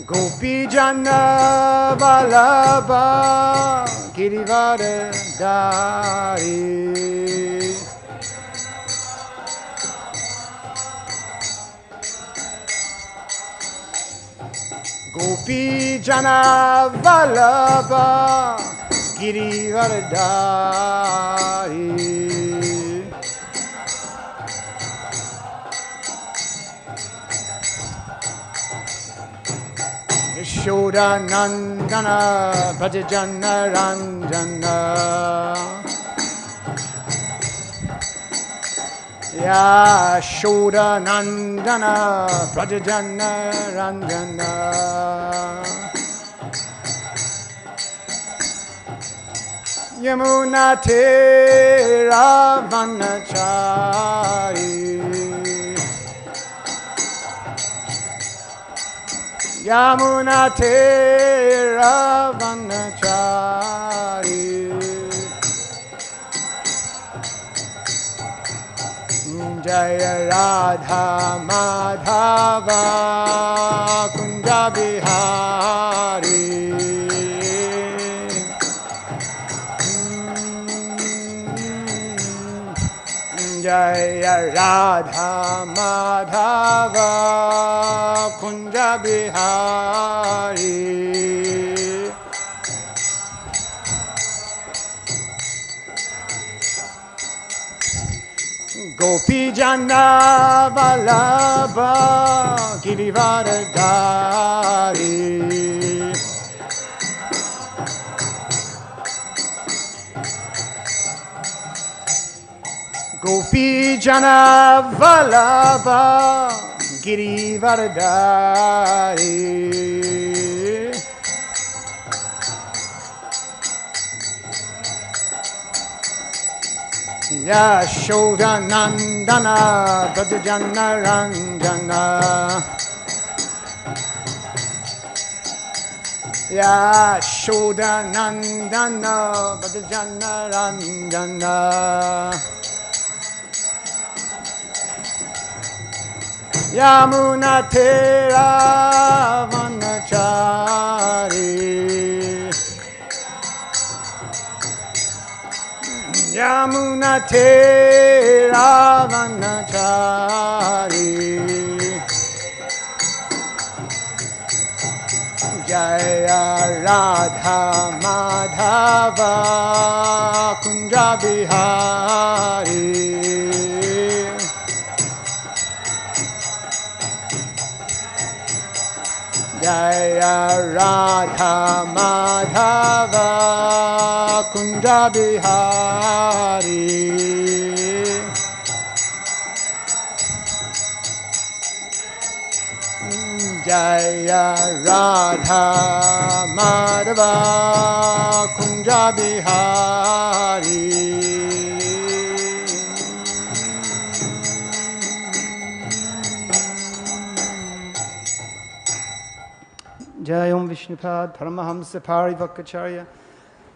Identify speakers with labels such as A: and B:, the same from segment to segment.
A: Gopi Jana Vallabha Girivardhari. Gopi Jana Vallabha Girivardhari. Yashoda Nandana Brajajana Ranjana. Yashoda Nandana Brajajana Ranjana. Yamuna Tera Vanachari. Yamuna Tera Vanachari. Jaya Radha Madhava Kunja Bihari. Jaya Radha Madhava Kunja Bihari. Gopi Jana Vallabha Girivardhari. Gopi Jana Vallabha Girivardhari. Yashoda Nandana Brajajana Ranjana. Yashoda Nandana Brajajana Ranjana. Yamuna Tera Vanachari. Yamuna Tera Vanachari. Jaya Radha Madhava Kunja Bihari. Jaya Radha Madhava Kunja Bihari. Jaya Radha Madhava Kunja Bihari. Jayam Viṣṇu-pad Paramahamsa Parivakacharya.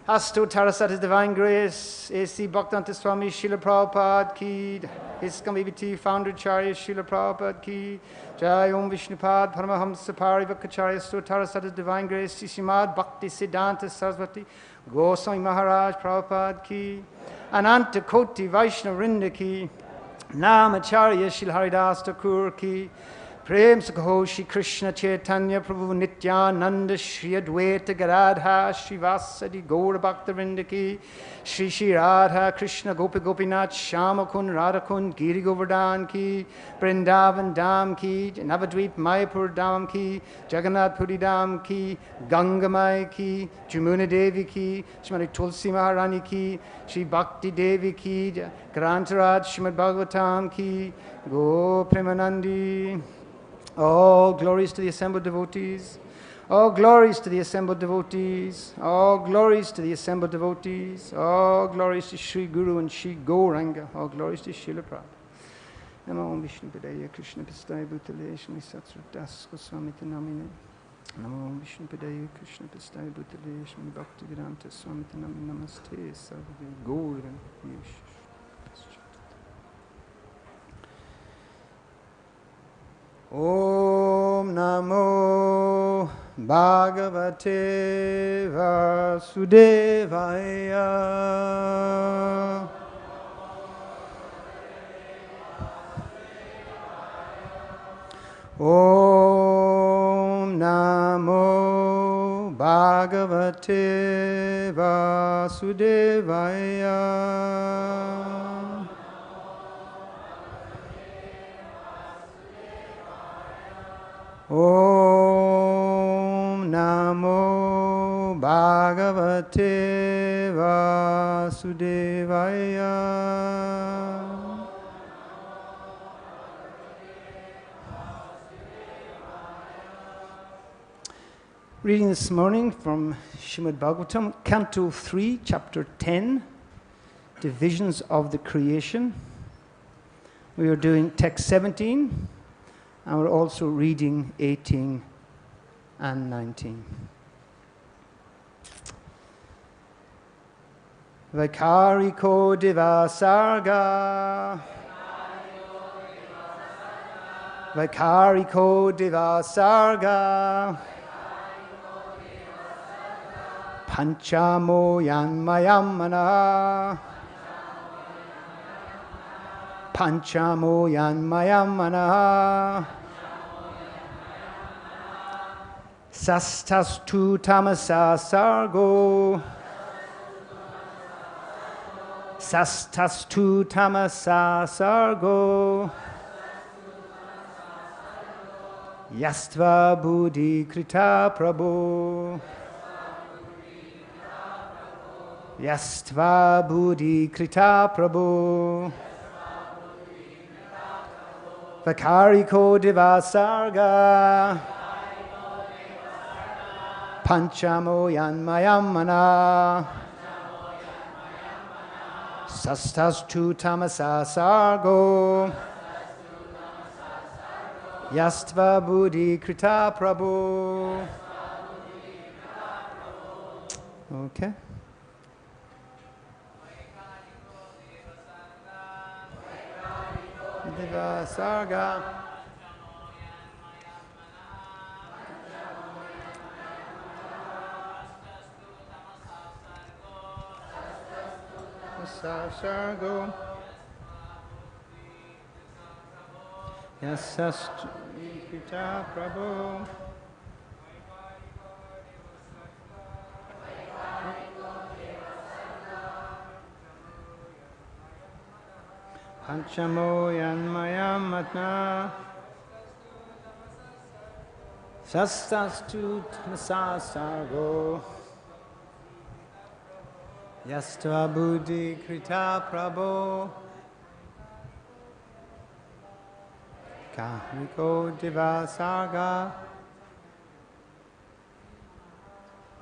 A: Astu Tarasata's Divine Grace, A.C. Bhaktivedanta Swami Srila Prabhupada ki, ISKCON VBT Founder Charya Srila Prabhupada ki, Jayam Viṣṇu-pad Paramahamsa Parivakacharya. Astu Tarasata's Divine Grace, Srimad Bhakti Siddhanta Saraswati Goswami Maharaj Prabhupada ki, Ananta Koti Vaishnava Vrinda ki, Namacharya Srila Haridas Thakur ki, Prem Sakho Shri Krishna Chaitanya Prabhu Nityananda Shri Advaita Gadadha Shri Vasadi Gaura Bhakta Vrinda ki, Shri Shri Radha Krishna Gopi Gopinath Shama Kund Radha Kund Giri Govardhan ki, Vrindavan Dham ki, Navadvip Mayapur Dham ki, Jagannath Puri Dham ki, Ganga Mai ki, Jamuna Devi ki, Srimati Tulsi Maharani ki, Shri Bhakti Devi ki, Grantaraj Srimad Bhagavatam ki, Go Premanandi. All glories to the assembled devotees. All glories to the assembled devotees. All glories to the assembled devotees. All glories to Sri Guru and Sri Gauranga. All glories to Srila Prabhupada. Namo Viṣṇu-padaya Krishna Pistaya Bhutale Shri ṣaṣṭhas Goswami Namine. Namo Viṣṇu-padaya Krishna Pistaya Bhutale Shri Bhaktivedanta Swami Namine. Namaste Sarvade Gauranga Yesh. Om Namo Bhagavate Vasudevaya. Om Namo Bhagavate Vasudevaya. Om Namo Bhagavate Vasudevaya. Reading this morning from Srimad Bhagavatam, Canto 3, Chapter 10, Divisions of the Creation. We are doing text 17, and we're also reading 18 and 19. Vaikāriko deva-sargaḥ. Vaikāriko deva-sargaḥ. Pañcamo yan-mayaṁ manaḥ. Pañcamo yan-mayaṁ manaḥ. ṣaṣṭhas tu tamasaḥ sargo. ṣaṣṭhas tu tamasaḥ sargo. Yastva abuddhi-kṛtaḥ prabhoḥ. Yastva abuddhi-kṛtaḥ prabhoḥ. Vaikāriko deva-sargaḥ. pañcamo yan-mayaṁ manaḥ. ṣaṣṭhas tu tamasaḥ sargo. Yastva abuddhi-kṛtaḥ prabhoḥ. Okay. Deva-sargaḥ. Sargo. Yasastu-kṛtaḥ prabhoḥ. pañcamo yan-mayaṁ ṣaṣṭhas tu tamasaḥ sargo. Yastva abuddhi-kṛtaḥ prabhoḥ. Vaikāriko deva-sargaḥ.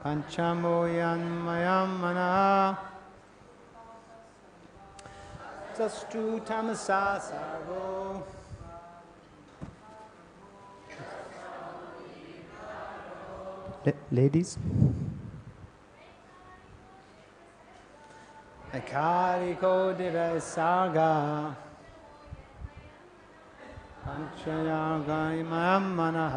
A: pañcamo yan-mayaṁ manaḥ. ṣaṣṭhas tu tamasaḥ sargo. Ladies. Vaikāriko deva-sargaḥ. pañcamaḥ manaḥ.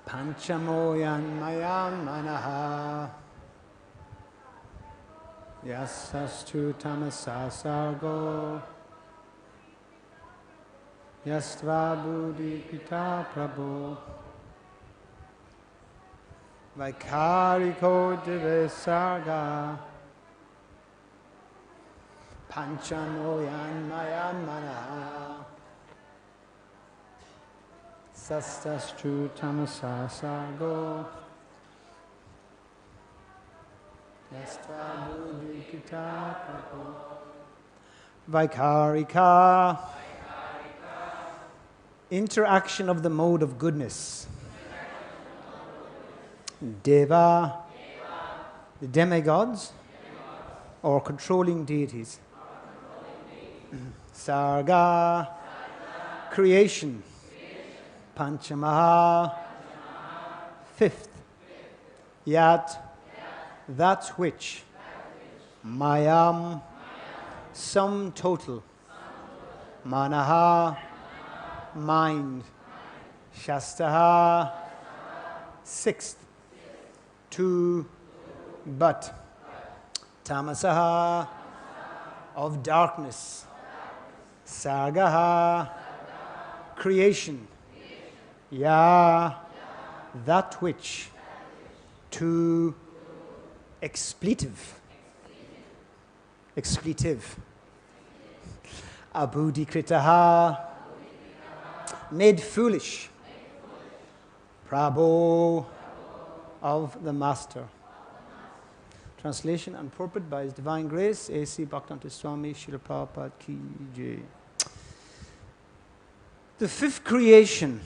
A: pañcamo yan-mayaṁ manaḥ. Yaṣṭhas tu tamasaḥ sargo. Yastva abuddhi-kṛtaḥ prabhoḥ. Vaikāriko deva-sargaḥ. pañcamo yan-mayaṁ manaḥ. ṣaṣṭhas tu tamasaḥ sargo. Yastva abuddhi-kṛtaḥ prabhoḥ. Vaikārikaḥ. Interaction of the mode of goodness. Deva, the demigods, or controlling deities. Sarga, creation. Pañcamaḥ. Fifth. Yat. That which. Mayam. Sum total. Manaḥ. Mind. ṣaṣṭhas. Sixth. To. But. Tamasaḥ. Of darkness. Sargaḥ. Creation. That which. To. Expletive. Abuddhi-kṛtaḥ. Made foolish. Prabhoḥ. Of the Master. Translation and purport by His Divine Grace, A.C. Bhaktivedanta Swami Srila Prabhupada Ki Jai. The fifth creation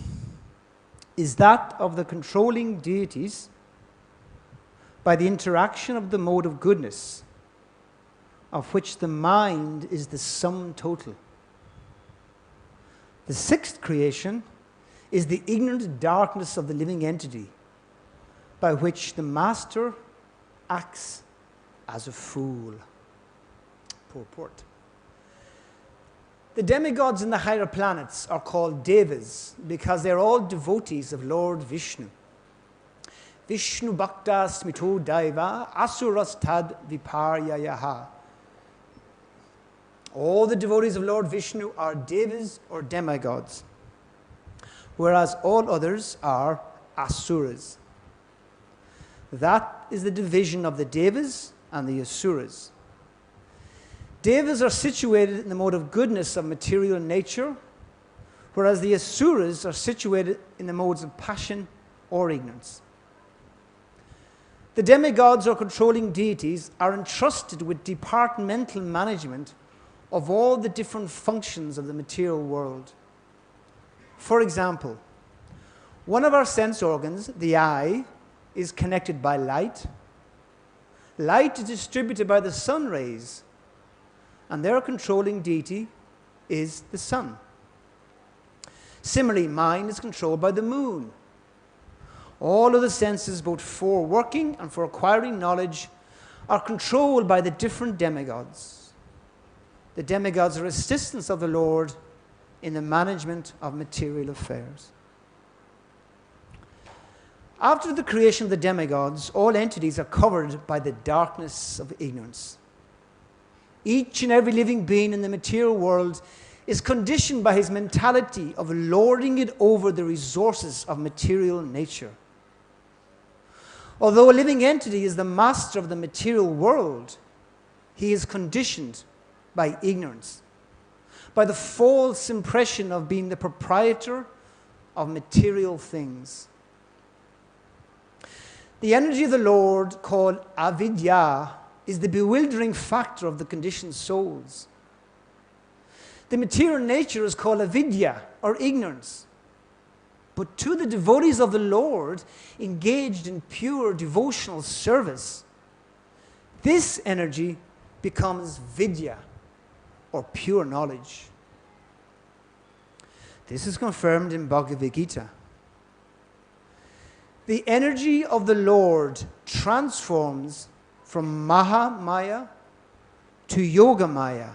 A: is that of the controlling deities by the interaction of the mode of goodness, of which the mind is the sum total. The sixth creation is the ignorant darkness of the living entity, by which the Master acts as a fool. Purport. The demigods in the higher planets are called Devas because they're all devotees of Lord Viṣṇu. Viṣṇu-bhaktaḥ smṛto daiva, asuras tad-viparyayaḥ. All the devotees of Lord Viṣṇu are Devas or demigods, whereas all others are asuras. That is the division of the Devas and the asuras. Devas are situated in the mode of goodness of material nature, whereas the asuras are situated in the modes of passion or ignorance. The demigods or controlling deities are entrusted with departmental management of all the different functions of the material world. For example, one of our sense organs, the eye, is connected by light. Light is distributed by the sun rays, and their controlling deity is the sun. Similarly, mind is controlled by the moon. All of the senses, both for working and for acquiring knowledge, are controlled by the different demigods. The demigods are assistants of the Lord in the management of material affairs. After the creation of the demigods, all entities are covered by the darkness of ignorance. Each and every living being in the material world is conditioned by his mentality of lording it over the resources of material nature. Although a living entity is the master of the material world, he is conditioned by ignorance, by the false impression of being the proprietor of material things. The energy of the Lord, called avidya, is the bewildering factor of the conditioned souls. The material nature is called avidya, or ignorance. But to the devotees of the Lord, engaged in pure devotional service, this energy becomes vidya, or pure knowledge. This is confirmed in Bhagavad Gita. The energy of the Lord transforms from Maha-maya to Yoga-maya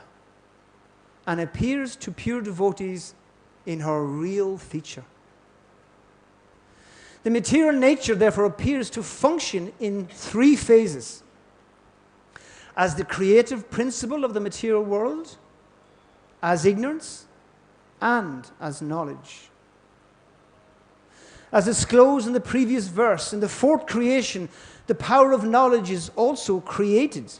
A: and appears to pure devotees in her real feature. The material nature therefore appears to function in three phases: as the creative principle of the material world, as ignorance, and as knowledge. As disclosed in the previous verse, in the fourth creation, the power of knowledge is also created.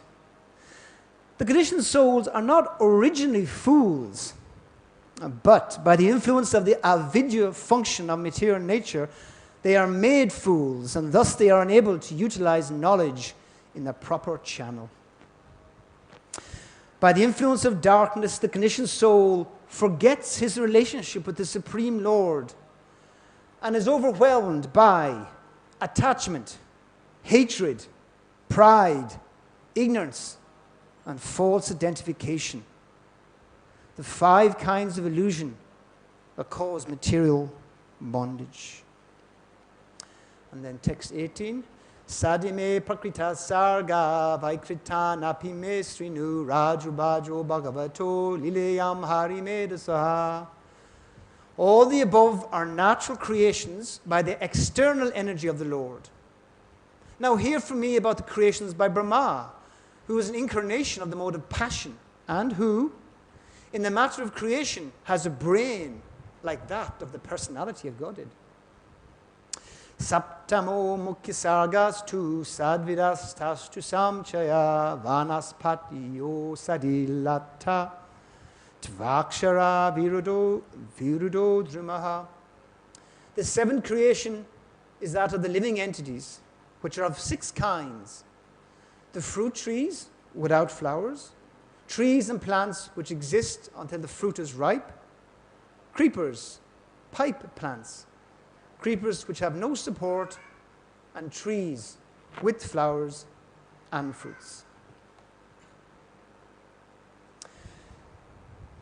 A: The conditioned souls are not originally fools, but by the influence of the avidya function of material nature, they are made fools, and thus they are unable to utilize knowledge in the proper channel. By the influence of darkness, the conditioned soul forgets his relationship with the Supreme Lord and is overwhelmed by attachment, hatred, pride, ignorance, and false identification. The 5 kinds of illusion that cause material bondage. And then text 18. Sadime prakrita sarga vaikṛtaḥ napi me Sriṇu raju bhajo bhagavato lileyam hari medasaha. All the above are natural creations by the external energy of the Lord. Now hear from me about the creations by Brahma, who is an incarnation of the mode of passion, and who, in the matter of creation, has a brain like that of the personality of Godhead. Saptamo mukhya sargas tu sadvidas tastu samchaya vanaspatiyo sadilata tvakshara virudo dhrumaha. The seventh creation is that of the living entities, which are of 6 kinds. The fruit trees without flowers, trees and plants which exist until the fruit is ripe, creepers, pipe plants, creepers which have no support, and trees with flowers and fruits.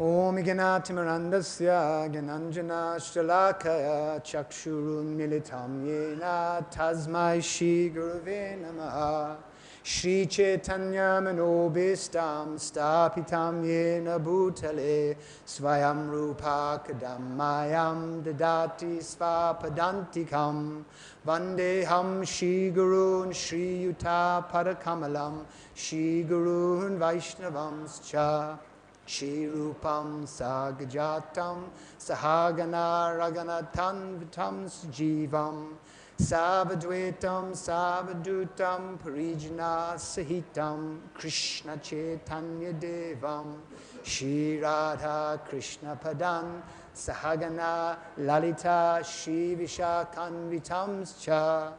A: Om Ganatimarandasya Gananjana Shtalakaya Chakshurun Militam Yena Tasmai Shri Gurave Namaha Shri Chaitanya Manobhistam Stapitam Yena Bhutale Svayam Rupa Kadam Mayam Dadati Svapadantikam Vandeham Shri Gurun Shri Yuta Padakamalam Shri Gurun Vaishnavamscha Shri Rupam Sagajatam Sahagana Raganatan Vitam Sujivam Savadvetam Savadutam Parijana Sahitam Krishna Chaitanya Devam Shri Radha Krishna Padan Sahagana Lalita Shri Vishakanvitamscha.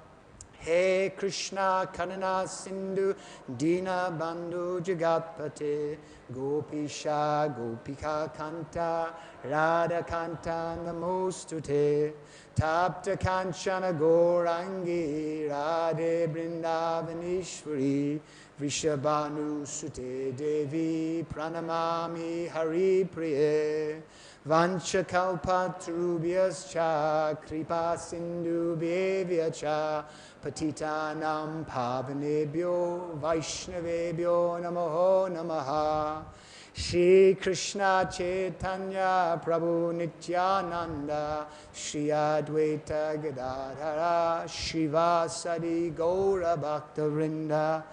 A: He Krishna Karuna Sindhu Dina Bandhu Jagatpate Gopisha Gopika Kanta Radha Kanta Namostute Tapta Kanchana Gaurangi Radhe Brindavanishwari Vrishabhanu Sute Devi Pranamami Hari Priye Vancha kalpatarubhyascha kripa sindhu bhevyascha patitanam pavanebhyo vaishnavebhyo namo namaha. Shri Krishna Chaitanya Prabhu Nityananda Shri Advaita Gadadhara Shivasadi Gaura Bhakta Vrinda.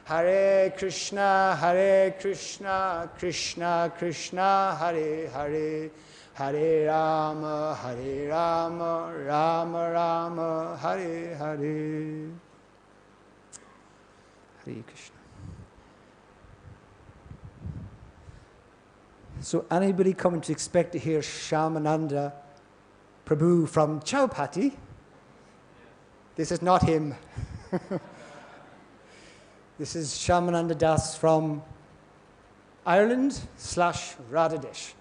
A: Hare Krishna, Krishna Krishna, Hare Hare, Hare Rama, Rama Rama, Hare Hare. Hare Krishna. So anybody coming to expect to hear Syamananda Prabhu from Chowpatty, this is not him. This is Syamananda Das from Ireland / Radhadesh.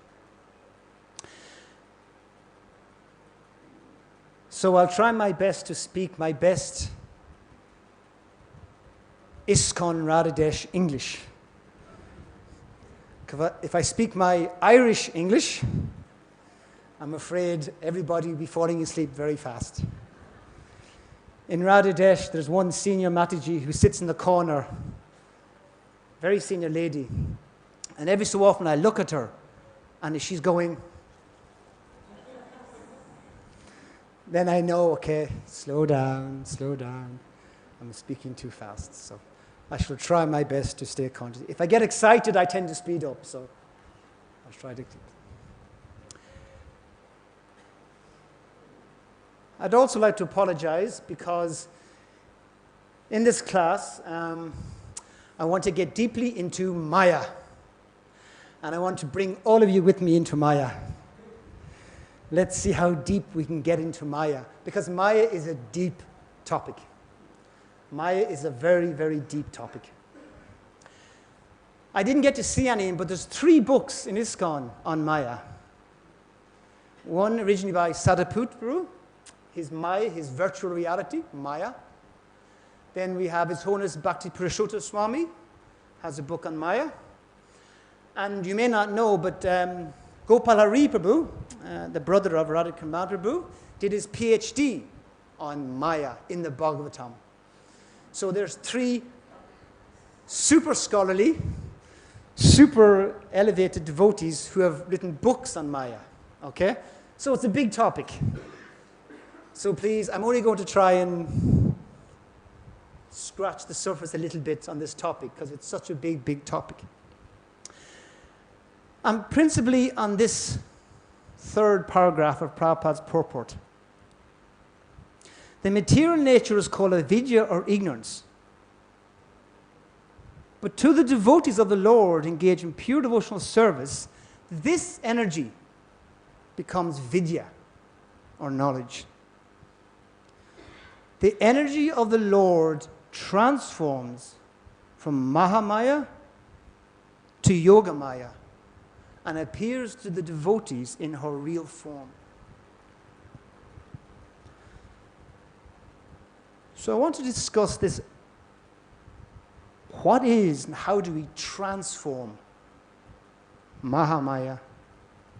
A: So I'll try my best to speak my best ISKCON Radhadesh English. If I speak my Irish English, I'm afraid everybody will be falling asleep very fast. In Radhadesh, there's one senior Mataji who sits in the corner, very senior lady. And every so often I look at her, and she's going, then I know, okay, slow down. I'm speaking too fast, so I shall try my best to stay conscious. If I get excited, I tend to speed up, so I'll try to. I'd also like to apologize because in this class, I want to get deeply into Maya. And I want to bring all of you with me into Maya. Let's see how deep we can get into Maya, because Maya is a deep topic. Maya is a very, very deep topic. I didn't get to see any, but there's 3 books in ISKCON on Maya. One originally by Sadhaputru, his Maya, his virtual reality, Maya. Then we have His Holiness Bhakti Purushottam Swami, has a book on Maya. And you may not know, but Gopal Hari Prabhu, the brother of Radhika Prabhu, did his PhD on Maya in the Bhagavatam. So there's 3 super scholarly, super elevated devotees who have written books on Maya. Okay? So it's a big topic. So please, I'm only going to try and scratch the surface a little bit on this topic because it's such a big, big topic. And principally on this 3rd paragraph of Prabhupada's purport. The material nature is called avidya or ignorance. But to the devotees of the Lord engaged in pure devotional service, this energy becomes vidya or knowledge. The energy of the Lord transforms from Mahamaya to Yogamaya and appears to the devotees in her real form. So I want to discuss this. What is and how do we transform Mahamaya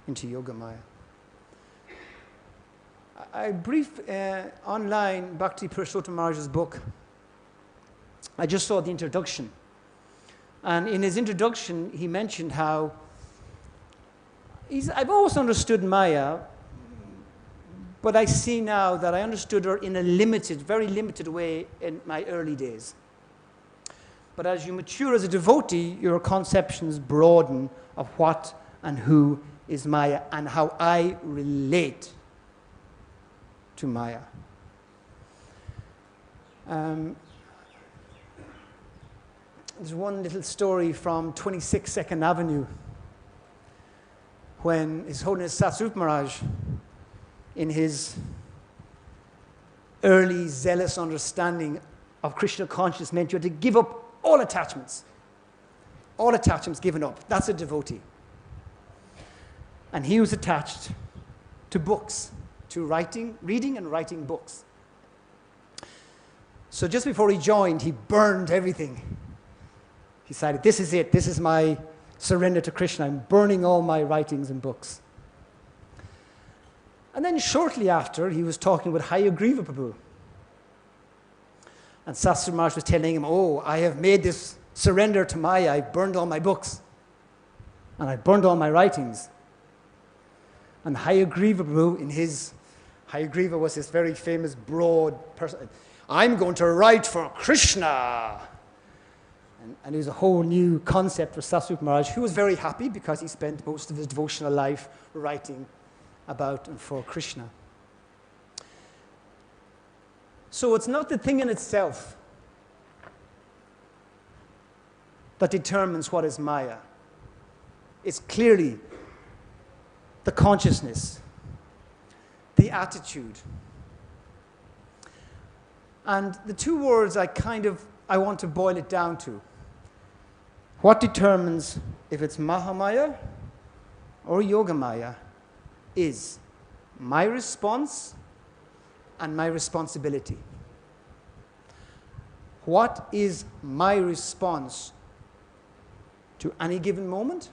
A: into Yogamaya? I brief online Bhakti Purushottam Maharaj's book. I just saw the introduction. And in his introduction, he mentioned how I've always understood Maya, but I see now that I understood her in a limited, very limited way in my early days. But as you mature as a devotee, your conceptions broaden of what and who is Maya and how I relate to Maya. There's one little story from 26 2nd Avenue when His Holiness Satsvarupa Maharaj, in his early zealous understanding of Krishna consciousness, meant you had to give up all attachments. All attachments given up. That's a devotee. And he was attached to books, to reading and writing books. So just before he joined, he burned everything. He decided, this is it. This is my surrender to Krishna. I'm burning all my writings and books. And then shortly after, he was talking with Hayagriva Prabhu. And Satsvarupa Maharaj was telling him, oh, I have made this surrender to Maya. I've burned all my books. And I've burned all my writings. And Hayagriva Prabhu, Hayagriva was this very famous, broad person. I'm going to write for Krishna. And it was a whole new concept for Satsvarupa Maharaj, who was very happy because he spent most of his devotional life writing about and for Krishna. So it's not the thing in itself that determines what is Maya. It's clearly the consciousness, the attitude. And the 2 words I want to boil it down to. What determines if it's Mahamaya or Yogamaya is my response and my responsibility. What is my response to any given moment,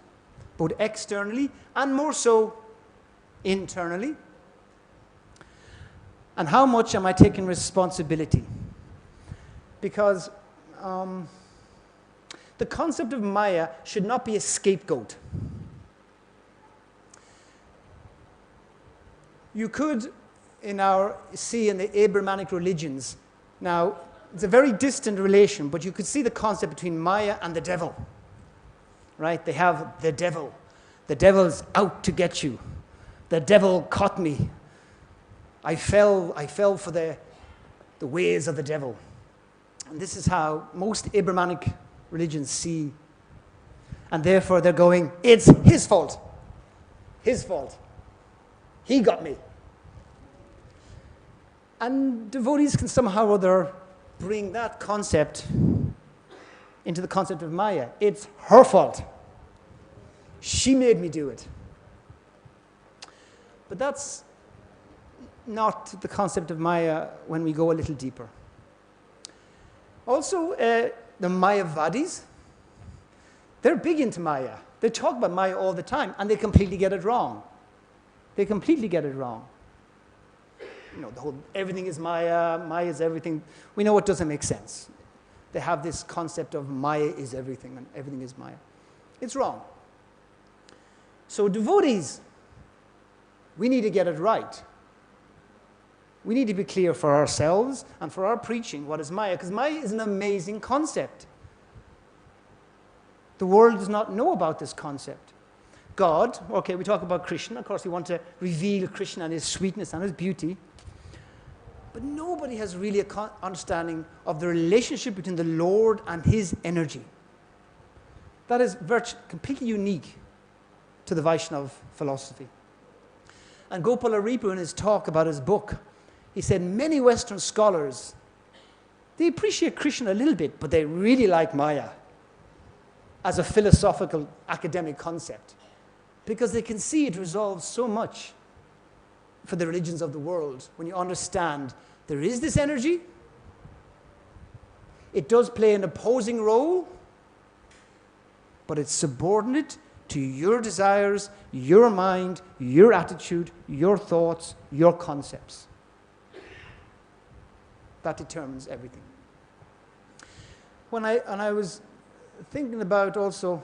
A: both externally and more so internally? And how much am I taking responsibility? Because the concept of Maya should not be a scapegoat. You could, see in the Abrahamic religions, now, it's a very distant relation, but you could see the concept between Maya and the devil. Right? They have the devil. The devil's out to get you. The devil caught me. I fell for the ways of the devil. And this is how most Abrahamic religions see. And therefore they're going, it's his fault. His fault. He got me. And devotees can somehow or other bring that concept into the concept of Maya. It's her fault. She made me do it. But that's not the concept of Maya when we go a little deeper. Also, the Mayavadis, they're big into Maya. They talk about Maya all the time, and they completely get it wrong. They completely get it wrong. You know, the whole everything is Maya, Maya is everything. We know it doesn't make sense. They have this concept of Maya is everything, and everything is Maya. It's wrong. So devotees, we need to get it right. We need to be clear for ourselves and for our preaching what is Maya, because Maya is an amazing concept. The world does not know about this concept. God, okay, we talk about Krishna. Of course, we want to reveal Krishna and his sweetness and his beauty. But nobody has really an understanding of the relationship between the Lord and his energy. That is completely unique to the Vaishnava philosophy. And Gopala Ripu, in his talk about his book, he said many Western scholars, they appreciate Krishna a little bit, but they really like Maya as a philosophical, academic concept, because they can see it resolves so much for the religions of the world when you understand there is this energy, it does play an opposing role, but it's subordinate to your desires, your mind, your attitude, your thoughts, your concepts. That determines everything. When I was thinking about also,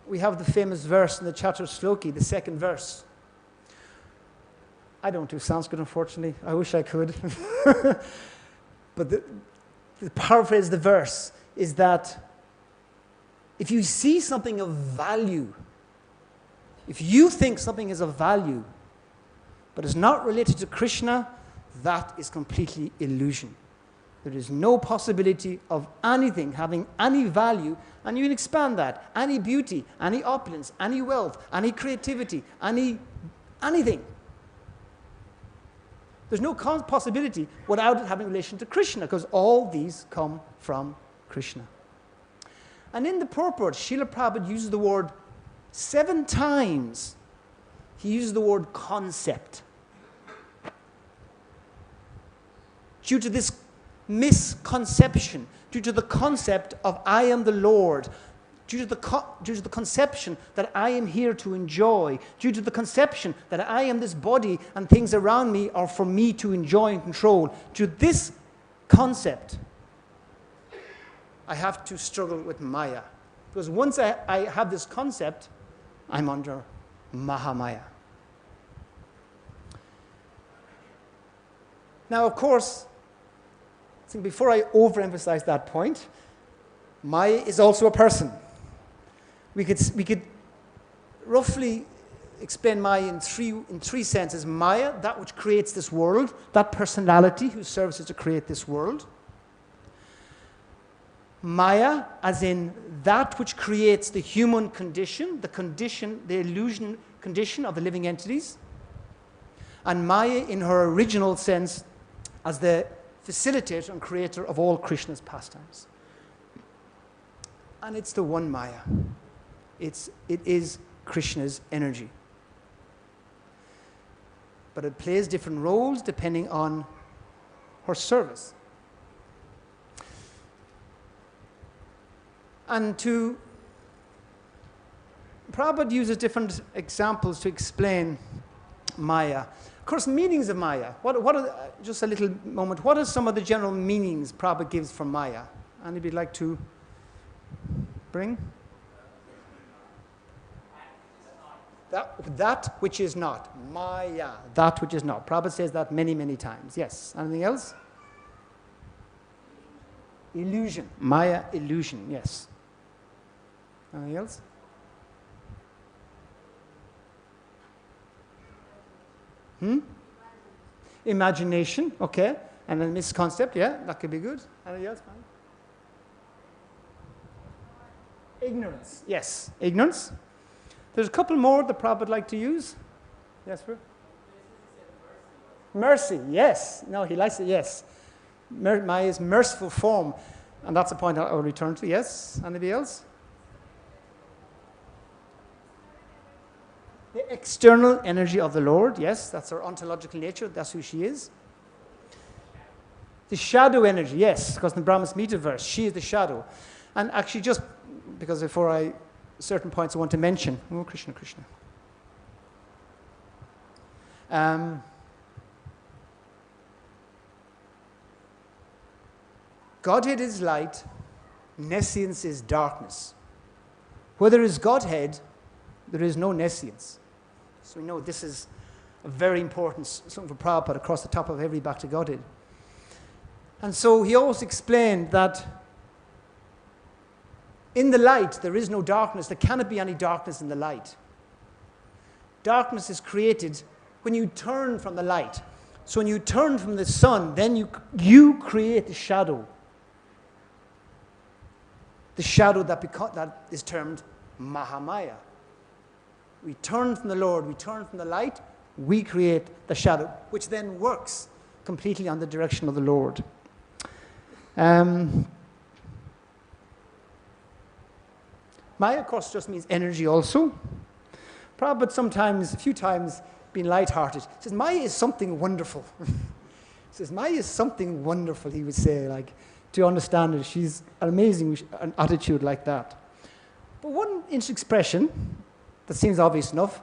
A: we have the famous verse in the Chatur Sloki, the second verse. I don't do Sanskrit, unfortunately. I wish I could. But the paraphrase of the verse is that if you see something of value, if you think something is of value, but is not related to Krishna, that is completely illusion. There is no possibility of anything having any value, and you can expand that. Any beauty, any opulence, any wealth, any creativity, anything. There's no possibility without it having relation to Krishna, because all these come from Krishna. And in the purport, Srila Prabhupada uses the word 7 times. He uses the word concept. Due to this misconception, due to the concept of I am the Lord, due to the conception that I am here to enjoy, due to the conception that I am this body and things around me are for me to enjoy and control, to this concept, I have to struggle with Maya. Because once I have this concept, I'm under Mahamaya. Now, of course, I think before I overemphasize that point, Maya is also a person. We could roughly explain Maya in three senses. Maya, that which creates this world, that personality whose service is to create this world. Maya, as in that which creates the human condition, the illusion condition of the living entities. And Maya, in her original sense, as the facilitator and creator of all Krishna's pastimes. And it's the one Maya. It is Krishna's energy. But it plays different roles depending on her service. And Prabhupada uses different examples to explain Maya. Of course, meanings of Maya. Just a little moment. What are some of the general meanings Prabhupada gives for Maya? Anybody like to bring? That which is not. Maya. That which is not. Prabhupada says that many, many times. Yes. Anything else? Illusion. Maya, illusion. Yes. Anything else? Imagination. Okay. And then misconcept. Yeah, that could be good. Anything else? Ignorance. Yes. Ignorance. There's a couple more that Prabhupada would like to use. Yes, sir? Mercy. Yes. No, he likes it. Yes. Maya's merciful form. And that's a point I'll return to. Yes. Anybody else? The external energy of the Lord. Yes, that's her ontological nature. That's who she is. The shadow energy. Yes, because in the Brahma Samhita verse, she is the shadow. And actually, just because before I certain points I want to mention. Oh, Krishna, Krishna. Godhead is light, nescience is darkness. Where there is Godhead, there is no nescience. So we know this is a very important something for Prabhupada across the top of every Bhakti Godhead. And so he always explained that in the light there is no darkness. There cannot be any darkness in the light. Darkness is created when you turn from the light. So when you turn from the sun, then you create the shadow. The shadow that is termed Mahamaya. We turn from the Lord, we turn from the light, we create the shadow, which then works completely on the direction of the Lord. Maya, of course, just means energy also. Prabhupada sometimes, a few times, being light-hearted, says, Maya is something wonderful. He says, Maya is something wonderful, he would say, like, to understand her. She's an amazing attitude like that. But one interesting expression that seems obvious enough,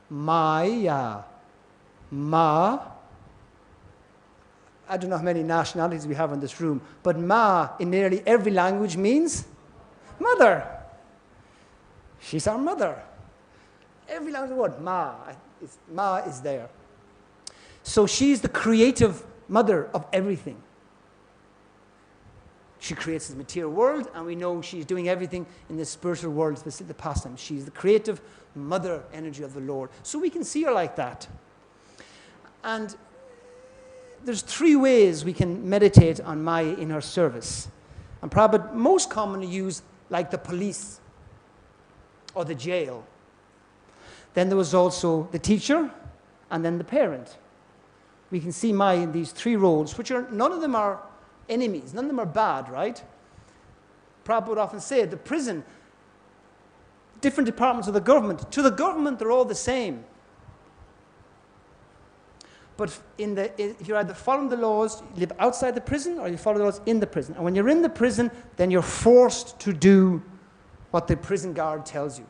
A: Maya. Ma. I don't know how many nationalities we have in this room, but Ma in nearly every language means mother. She's our mother. Every language word, Ma. Ma is there. So she's the creative mother of everything. She creates the material world, and we know she's doing everything in the spiritual world, the pastime. She's the creative mother energy of the Lord. So we can see her like that. And there's 3 ways we can meditate on Maya in her service. And Prabhupada most commonly used like the police or the jail. Then there was also the teacher and then the parent. We can see Maya in these 3 roles, which are, none of them are enemies, none of them are bad, right? Prabhupada would often say, the prison, different departments of the government, to the government they're all the same. But if you're either following the laws, you live outside the prison, or you follow the laws in the prison. And when you're in the prison, then you're forced to do what the prison guard tells you.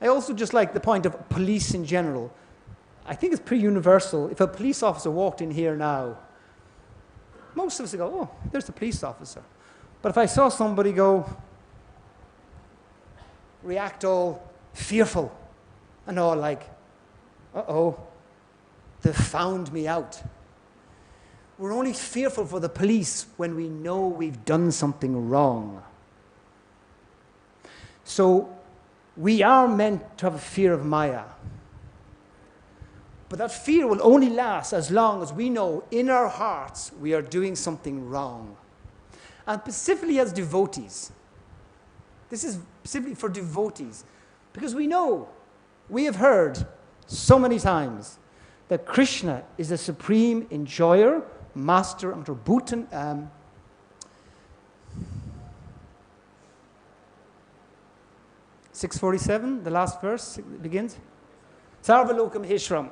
A: I also just like the point of police in general. I think it's pretty universal. If a police officer walked in here now, most of us would go, oh, there's the police officer. But if I saw somebody react all fearful and all like, uh-oh, they've found me out. We're only fearful for the police when we know we've done something wrong. So we are meant to have a fear of Maya. But that fear will only last as long as we know in our hearts we are doing something wrong. And specifically as devotees. This is specifically for devotees. Because we know, we have heard so many times that Krishna is the supreme enjoyer, master, and Bhutan. 647, the last verse begins. Sarvalokam Hishram.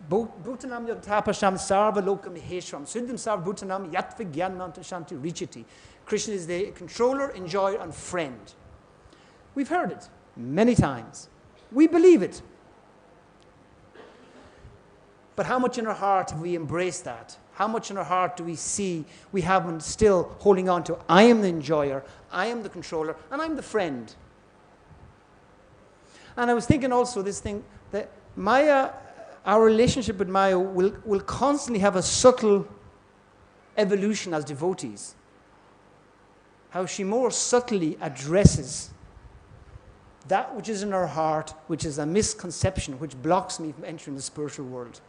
A: Bhutanam yatapasham sarvalokam heshram. Siddham sarv bhutanam yatvigyanam shanti richiti. Krishna is the controller, enjoyer, and friend. We've heard it many times. We believe it. But how much in our heart have we embraced that? How much in our heart do we see we haven't still holding on to, I am the enjoyer, I am the controller, and I'm the friend? And I was thinking also this thing, that Maya, our relationship with Maya will constantly have a subtle evolution as devotees. How she more subtly addresses that which is in our heart, which is a misconception, which blocks me from entering the spiritual world.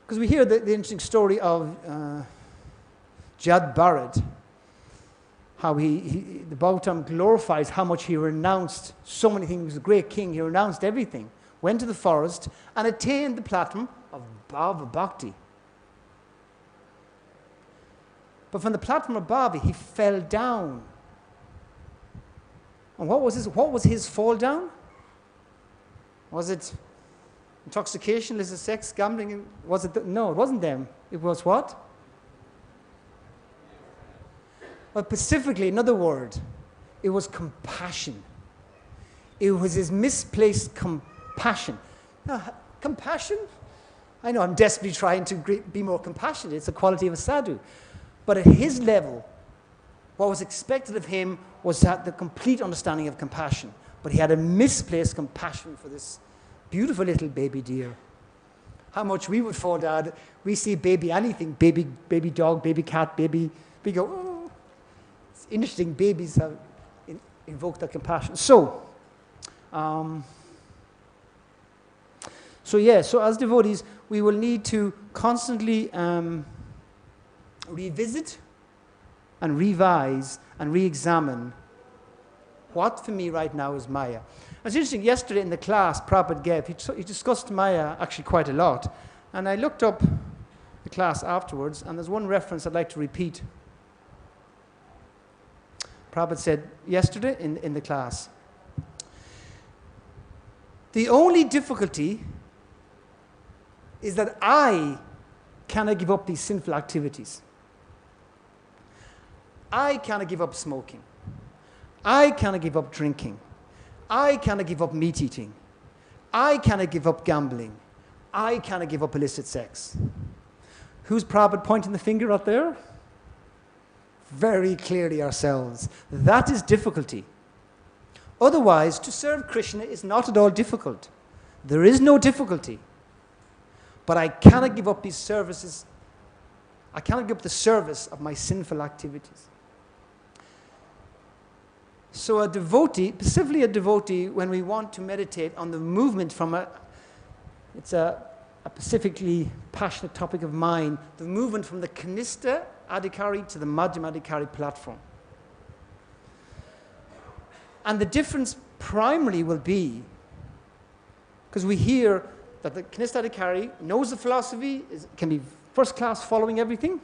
A: Because we hear the interesting story of Jad Bharat, how the Bhagavatam glorifies how much he renounced so many things. He was a great king, he renounced everything, went to the forest, and attained the platform of Bhava Bhakti. But from the platform of Bhava, he fell down. And what was his fall down? Was it intoxication, illicit sex, gambling? Was it? No, it wasn't them. It was what? But specifically, another word, it was compassion. It was his misplaced compassion. Now, compassion? I know I'm desperately trying to be more compassionate. It's a quality of a sadhu. But at his level, what was expected of him was to have the complete understanding of compassion. But he had a misplaced compassion for this beautiful little baby deer. How much we would fall down. We see baby anything, baby dog, baby cat, baby. We go, oh. It's interesting, babies have invoked that compassion. So as devotees, we will need to constantly revisit and revise and re-examine what for me right now is Maya. It's interesting, yesterday in the class Prabhupada gave, he discussed Maya actually quite a lot. And I looked up the class afterwards, and there's one reference I'd like to repeat. Prabhupada said yesterday in the class, the only difficulty is that I cannot give up these sinful activities. I cannot give up smoking. I cannot give up drinking. I cannot give up meat eating. I cannot give up gambling. I cannot give up illicit sex. Who's Prabhupada pointing the finger out there? Very clearly ourselves. That is difficulty. Otherwise, to serve Krishna is not at all difficult. There is no difficulty. But I cannot give up these services. I cannot give up the service of my sinful activities. So a devotee, specifically a devotee, when we want to meditate on the movement from it's a specifically passionate topic of mine, the movement from the Kanistha Adhikari to the Madhyama Adhikari platform. And the difference primarily will be, because we hear that the Kanistha Adhikari knows the philosophy, can be first class following everything,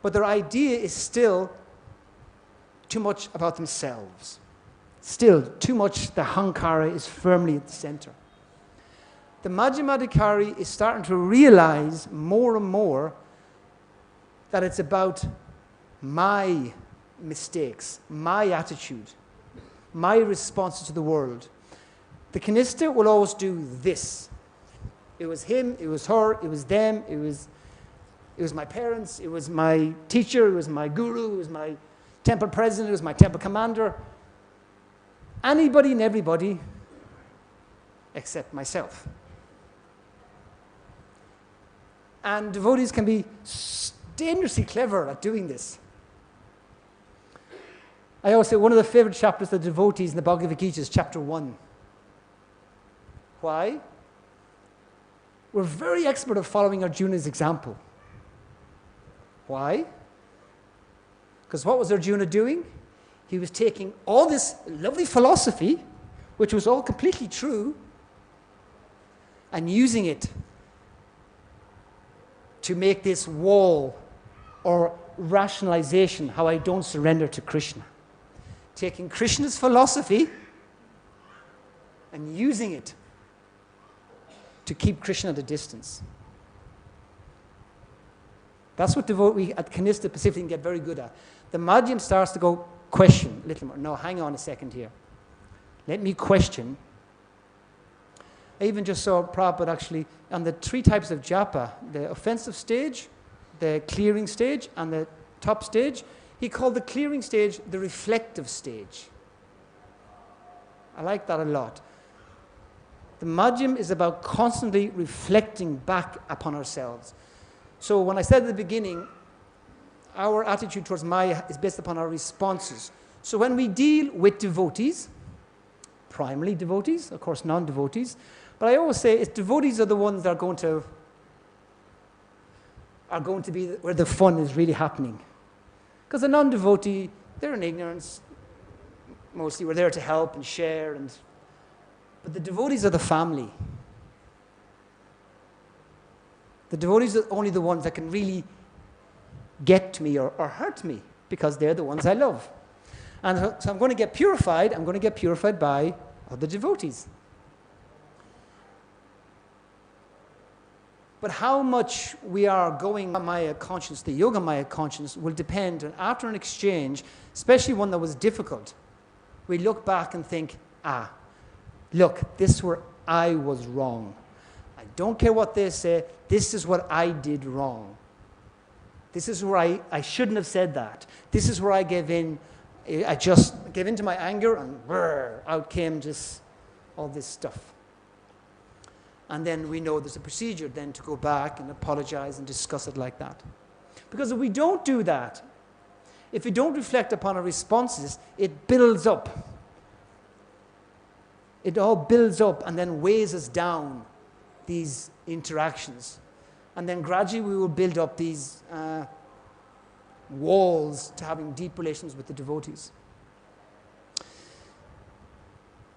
A: but their idea is still too much about themselves. Still, too much the hankara is firmly at the center. The Madhyama Adhikari is starting to realize more and more that it's about my mistakes, my attitude, my responses to the world. The Kanistha will always do this. It was him, it was her, it was them, it was my parents, it was my teacher, it was my guru, it was my temple president, it was my temple commander. Anybody and everybody except myself. And devotees can be dangerously clever at doing this. I always say one of the favorite chapters of the devotees in the Bhagavad Gita is chapter 1. Why? We're very expert at following Arjuna's example. Why? Because what was Arjuna doing? He was taking all this lovely philosophy, which was all completely true, and using it to make this wall or rationalization how I don't surrender to Krishna. Taking Krishna's philosophy and using it to keep Krishna at a distance. That's what we at Kanistha specifically can get very good at. The Madhyam starts to go question a little more. No, hang on a second here. Let me question. I even just saw Prabhupada actually on the 3 types of japa, the offensive stage, the clearing stage, and the top stage. He called the clearing stage the reflective stage. I like that a lot. The Madhyam is about constantly reflecting back upon ourselves. So when I said at the beginning, our attitude towards Maya is based upon our responses. So when we deal with devotees, primarily devotees, of course non-devotees, but I always say it's devotees are the ones that are going to be where the fun is really happening. Because a non-devotee, they're in ignorance. Mostly we're there to help and share. But the devotees are the family. The devotees are only the ones that can really get to me or hurt me, because they're the ones I love. And so I'm going to get purified. I'm going to get purified by other devotees. But how much we are going Maya conscious, the Yoga Maya conscious, will depend on, after an exchange, especially one that was difficult, we look back and think, look, this is where I was wrong. I don't care what they say, this is what I did wrong. This is where I shouldn't have said that. This is where I gave in. I just gave in to my anger, and out came just all this stuff. And then we know there's a procedure then to go back and apologize and discuss it like that. Because if we don't do that, if we don't reflect upon our responses, it builds up. It all builds up and then weighs us down, these interactions. And then gradually we will build up these walls to having deep relations with the devotees.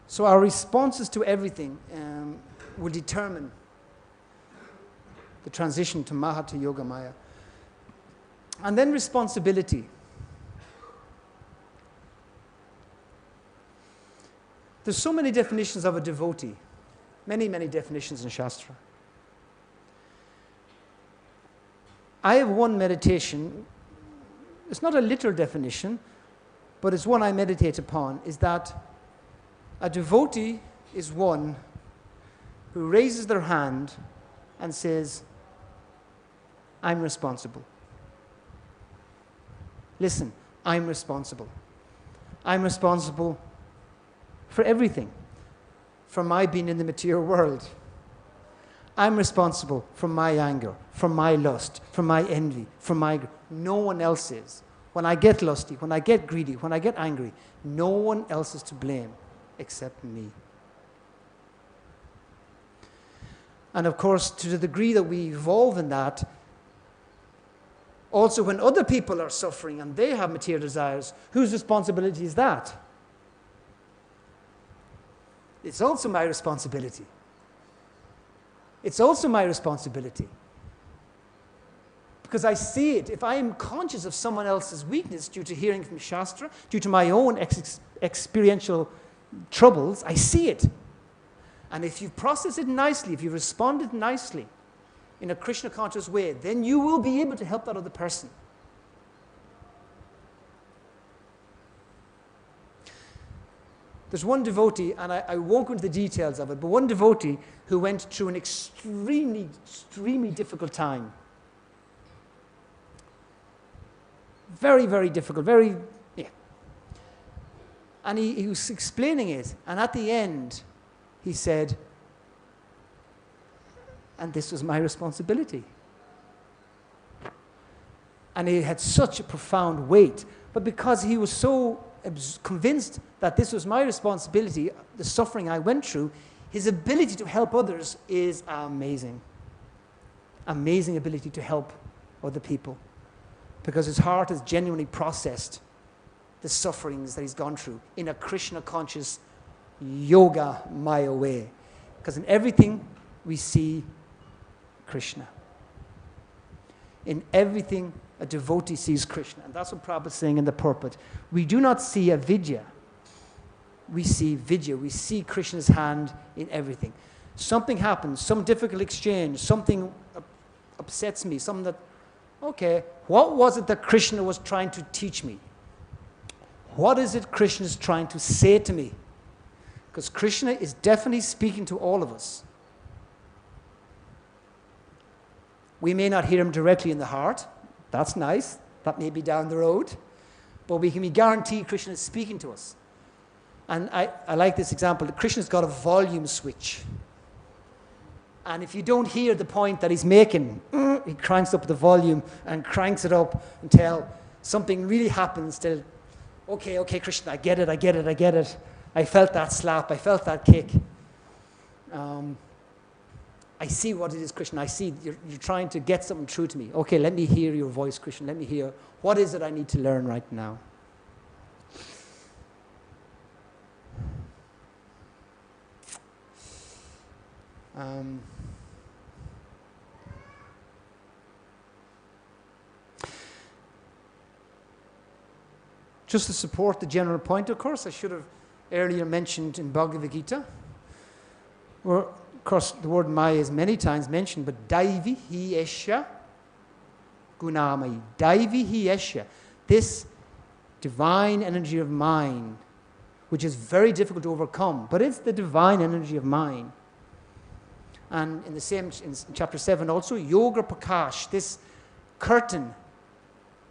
A: So our responses to everything will determine the transition to Maha to Yoga Maya. And then responsibility. There's so many definitions of a devotee. Many, many definitions in Shastra. I have one meditation. It's not a literal definition, but it's one I meditate upon, is that a devotee is one who raises their hand and says, I'm responsible. Listen, I'm responsible. I'm responsible for everything, for my being in the material world. I'm responsible for my anger, for my lust, for my envy, for my... No one else is. When I get lusty, when I get greedy, when I get angry, no one else is to blame except me. And of course, to the degree that we evolve in that, also when other people are suffering and they have material desires, whose responsibility is that? It's also my responsibility. It's also my responsibility. Because I see it. If I am conscious of someone else's weakness due to hearing from Shastra, due to my own experiential troubles, I see it. And if you process it nicely, if you responded nicely in a Krishna conscious way, then you will be able to help that other person. There's one devotee, and I won't go into the details of it, but one devotee who went through an extremely, extremely difficult time. Very, very difficult, And he was explaining it, and at the end, he said, and this was my responsibility. And it had such a profound weight, but because he was so convinced that this was my responsibility, the suffering I went through, his ability to help others is amazing. Amazing ability to help other people. Because his heart has genuinely processed the sufferings that he's gone through in a Krishna-conscious Yoga Maya way. Because in everything we see Krishna. In everything a devotee sees Krishna. And that's what Prabhupada is saying in the Purport. We do not see a vidya. We see vidya. We see Krishna's hand in everything. Something happens, some difficult exchange, something upsets me, something that, okay, what was it that Krishna was trying to teach me? What is it Krishna is trying to say to me? Because Krishna is definitely speaking to all of us. We may not hear him directly in the heart. That's nice. That may be down the road. But we can be guaranteed Krishna is speaking to us. And I like this example. Krishna's got a volume switch. And if you don't hear the point that he's making, he cranks up the volume and cranks it up until something really happens till, okay, Krishna, I get it. I felt that slap, I felt that kick. I see what it is, Krishna. I see you're trying to get something through to me. Okay, let me hear your voice, Krishna. Let me hear, what is it I need to learn right now? Just to support the general point, of course, I should have earlier mentioned in Bhagavad Gita, where course, the word Maya is many times mentioned, but daivi hi esya gunamayi. Daivi hi esya. This divine energy of mine, which is very difficult to overcome, but it's the divine energy of mine. And in chapter 7 also, yoga prakash, this curtain,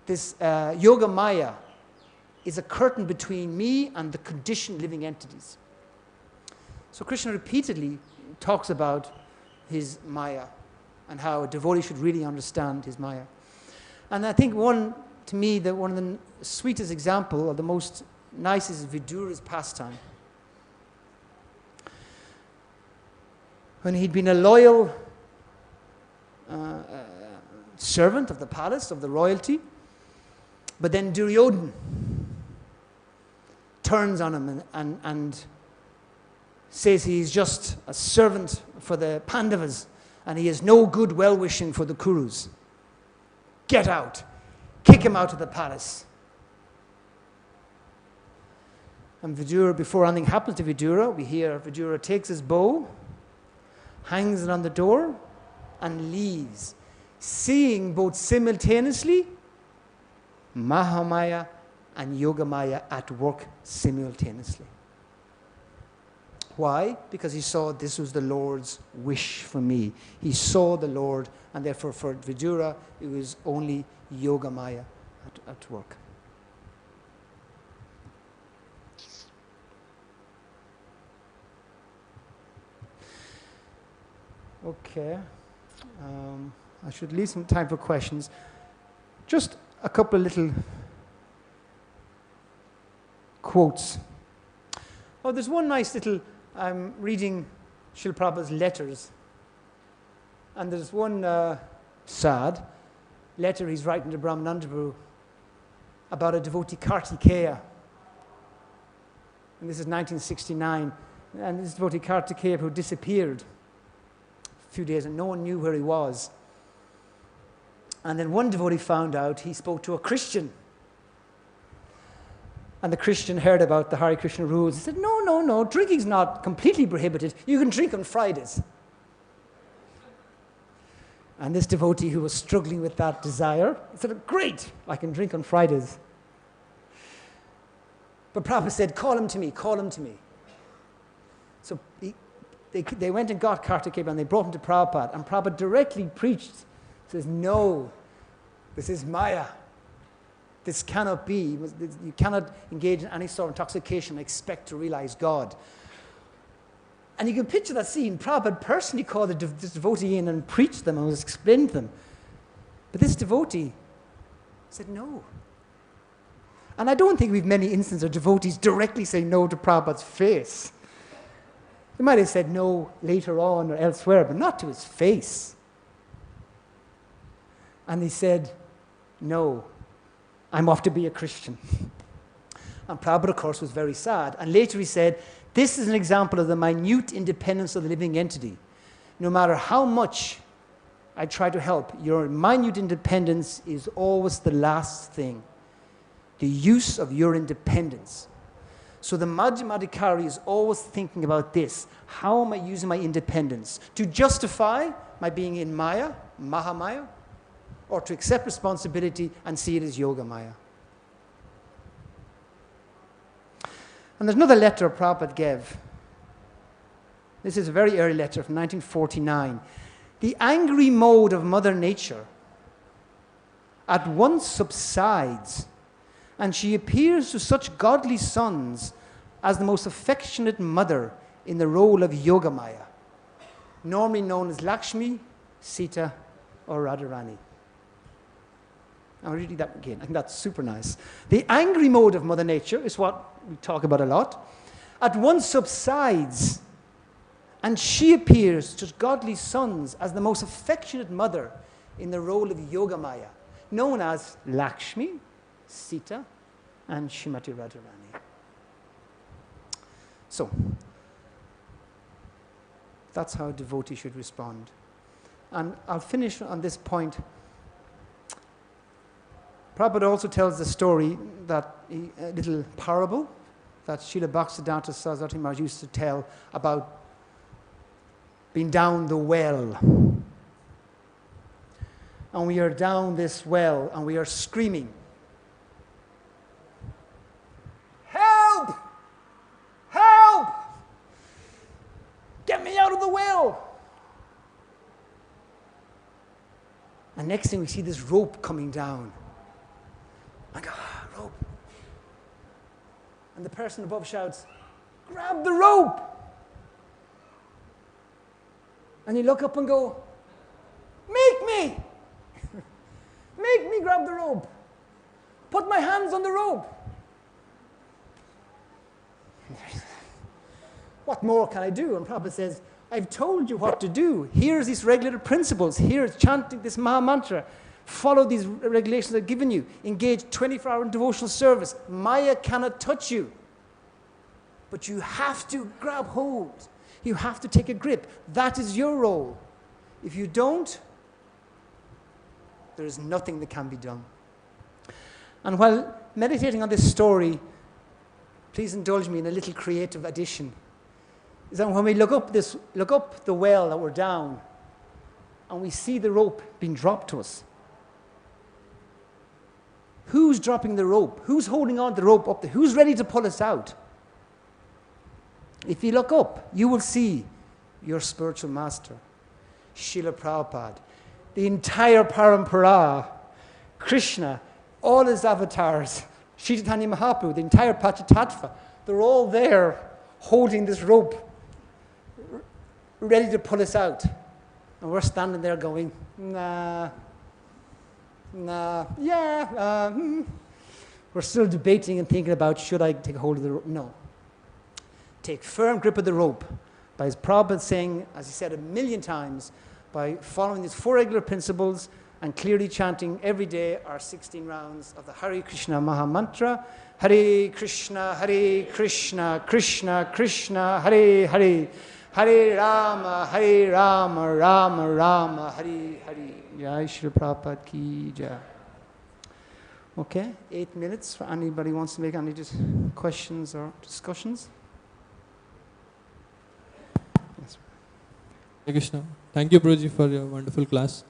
A: this yoga maya, is a curtain between me and the conditioned living entities. So Krishna repeatedly talks about his maya and how a devotee should really understand his maya. And I think one of the sweetest example, or the most nicest, is Vidura's pastime. When he'd been a loyal servant of the palace, of the royalty, but then Duryodhana turns on him and says he's just a servant for the Pandavas and he has no good well-wishing for the Kurus. Get out. Kick him out of the palace. And Vidura, before anything happens to Vidura, we hear Vidura takes his bow, hangs it on the door, and leaves, seeing both simultaneously Mahamaya and Yogamaya at work simultaneously. Why? Because he saw this was the Lord's wish for me. He saw the Lord, and therefore for Vidura, it was only Yogamaya at work. Okay. I should leave some time for questions. Just a couple of little quotes. Oh, there's one nice little, I'm reading Srila Prabhupada's letters. And there's one sad letter he's writing to Brahmananda Prabhu about a devotee, Kartikeya. And this is 1969. And this devotee, Kartikeya, who disappeared a few days and no one knew where he was. And then one devotee found out. He spoke to a Christian. And the Christian heard about the Hare Krishna rules. He said, no, drinking's not completely prohibited. You can drink on Fridays. And this devotee who was struggling with that desire, he said, great, I can drink on Fridays. But Prabhupada said, call him to me. So they went and got Kartikeya and they brought him to Prabhupada. And Prabhupada directly preached, says, no, this is Maya. This cannot be. You cannot engage in any sort of intoxication and expect to realize God. And you can picture that scene. Prabhupada personally called this devotee in and preached them and was explaining to them. But this devotee said no. And I don't think we've many instances of devotees directly saying no to Prabhupada's face. They might have said no later on or elsewhere, but not to his face. And he said, no, I'm off to be a Christian. And Prabhupada, of course, was very sad. And later he said, this is an example of the minute independence of the living entity. No matter how much I try to help, your minute independence is always the last thing. The use of your independence. So the Madhyamadikari is always thinking about this. How am I using my independence? To justify my being in Maya, Mahamaya, or to accept responsibility and see it as Yoga Maya. And there's another letter Prabhupada gave. This is a very early letter from 1949. The angry mode of Mother Nature at once subsides, and she appears to such godly sons as the most affectionate mother in the role of Yoga Maya, normally known as Lakshmi, Sita, or Radharani. I'll read that again. I think that's super nice. The angry mode of Mother Nature is what we talk about a lot. At once subsides, and she appears to godly sons as the most affectionate mother in the role of Yoga Maya, known as Lakshmi, Sita, and Srimati Radharani. So, that's how a devotee should respond. And I'll finish on this point. Prabhupada also tells the story, that a little parable that Srila Bhaktivedanta Saraswati Maharaj used to tell about been down the well. And we are down this well and we are screaming, "Help! Help! Get me out of the well!" And next thing we see this rope coming down. I go, "Rope." And the person above shouts, "Grab the rope!" And you look up and go, "Make me! Make me grab the rope. Put my hands on the rope." What more can I do? And Prabhupada says, "I've told you what to do. Here's these regulated principles. Here's chanting this Maha Mantra. Follow these regulations I've given you. Engage 24-hour in devotional service. Maya cannot touch you. But you have to grab hold. You have to take a grip. That is your role. If you don't, there is nothing that can be done." And while meditating on this story, please indulge me in a little creative addition. Is that when we look up the well that we're down, and we see the rope being dropped to us, who's dropping the rope? Who's holding on to the rope up there? Who's ready to pull us out? If you look up, you will see your spiritual master, Srila Prabhupada, the entire parampara, Krishna, all his avatars, Sri Chaitanya Mahaprabhu, the entire Panchatattva, they're all there holding this rope, ready to pull us out. And we're standing there going, "Nah, yeah." We're still debating and thinking about, should I take hold of the rope? No. Take firm grip of the rope. By his Prabhupada saying, as he said 1,000,000 times, by following these 4 regular principles and clearly chanting every day our 16 rounds of the Hare Krishna Maha Mantra, Hare Krishna, Krishna Krishna, Hare Hare, Hare Rama, Rama Rama, Hare Hare. Jai Shri Prabhupada ki jai. Okay, 8 minutes for anybody who wants to make any questions or discussions. Yes.
B: Hare Krishna. Thank you, Prabhuji, for your wonderful class.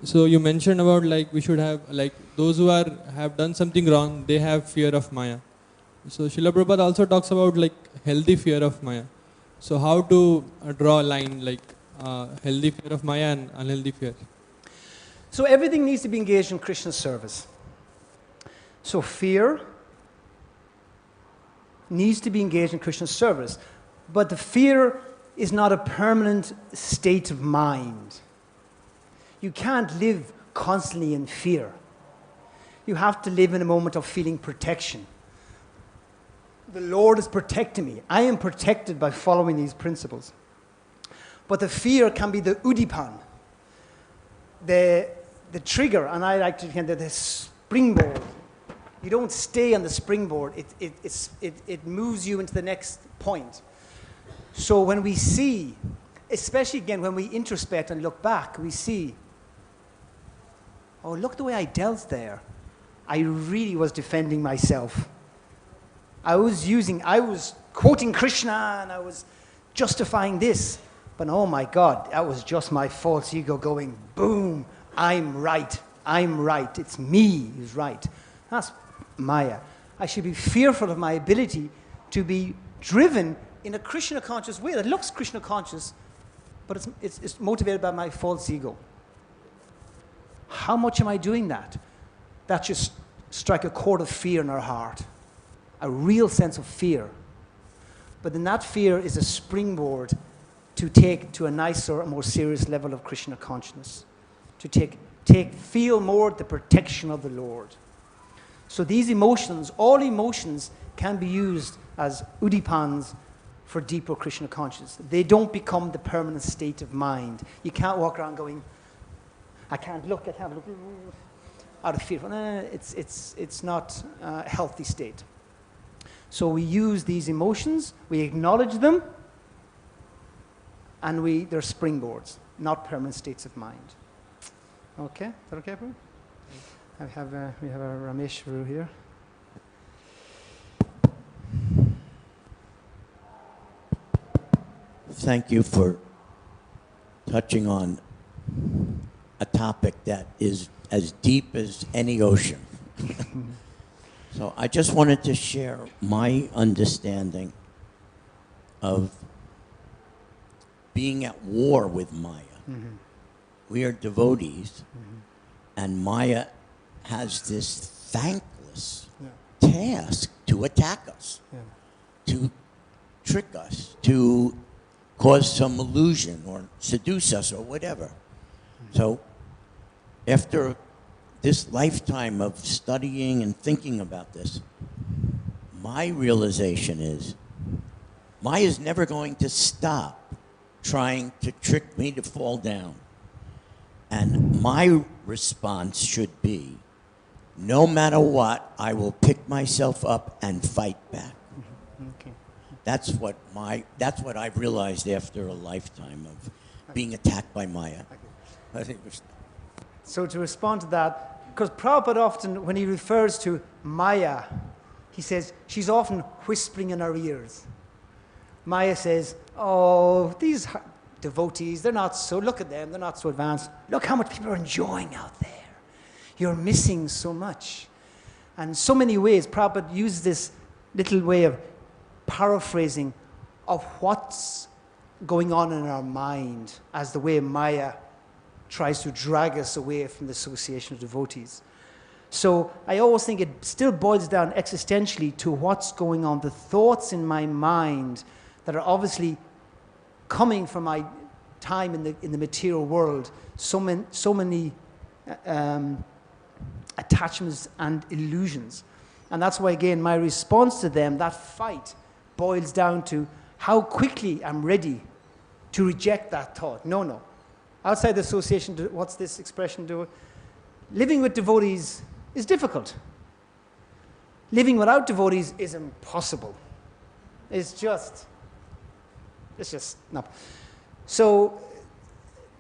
B: So you mentioned about we should have those who have done something wrong, they have fear of Maya. So Srila Prabhupada also talks about healthy fear of Maya. So how to draw a line healthy fear of Maya and unhealthy fear?
A: So everything needs to be engaged in Krishna's service. So fear needs to be engaged in Krishna's service. But the fear is not a permanent state of mind. You can't live constantly in fear. You have to live in a moment of feeling protection. The Lord is protecting me. I am protected by following these principles. But the fear can be the udipan, the trigger, and I like to think that the springboard. You don't stay on the springboard. It moves you into the next point. So when we see, especially again when we introspect and look back, we see, oh, look the way I dealt there. I really was defending myself. I was quoting Krishna and I was justifying this. But oh my God, that was just my false ego going, boom, I'm right. It's me who's right. That's Maya. I should be fearful of my ability to be driven in a Krishna conscious way that looks Krishna conscious, but it's motivated by my false ego. How much am I doing that? That just strike a chord of fear in our heart, a real sense of fear. But then that fear is a springboard to take to a nicer, a more serious level of Krishna consciousness, to feel more the protection of the Lord. So these emotions, all emotions can be used as udipans for deeper Krishna consciousness. They don't become the permanent state of mind. You can't walk around going, I can't look, out of fear. It's not a healthy state. So we use these emotions, we acknowledge them, and they're springboards, not permanent states of mind. Okay, is that okay, Prabhu? We have a Rameshwaru here.
C: Thank you for touching on a topic that is as deep as any ocean. So I just wanted to share my understanding of being at war with Maya.
A: Mm-hmm.
C: We are devotees, and Maya has this thankless task to attack us, to trick us, to cause some illusion or seduce us or whatever. So after this lifetime of studying and thinking about this, my realization is Maya is never going to stop trying to trick me to fall down. And my response should be, no matter what, I will pick myself up and fight back.
A: Okay.
C: That's what I've realized after a lifetime of being attacked by Maya.
A: So to respond to that, because Prabhupada often, when he refers to Maya, he says she's often whispering in our ears. Maya says, oh, these devotees, they're not so, look at them, they're not so advanced. Look how much people are enjoying out there. You're missing so much. And so many ways, Prabhupada uses this little way of paraphrasing of what's going on in our mind as the way Maya tries to drag us away from the association of devotees. So I always think it still boils down existentially to what's going on, the thoughts in my mind that are obviously coming from my time in the material world, so many attachments and illusions. And that's why, again, my response to them, that fight, boils down to how quickly I'm ready to reject that thought. No. Outside the association, what's this expression do? Living with devotees is difficult. Living without devotees is impossible. It's just no. So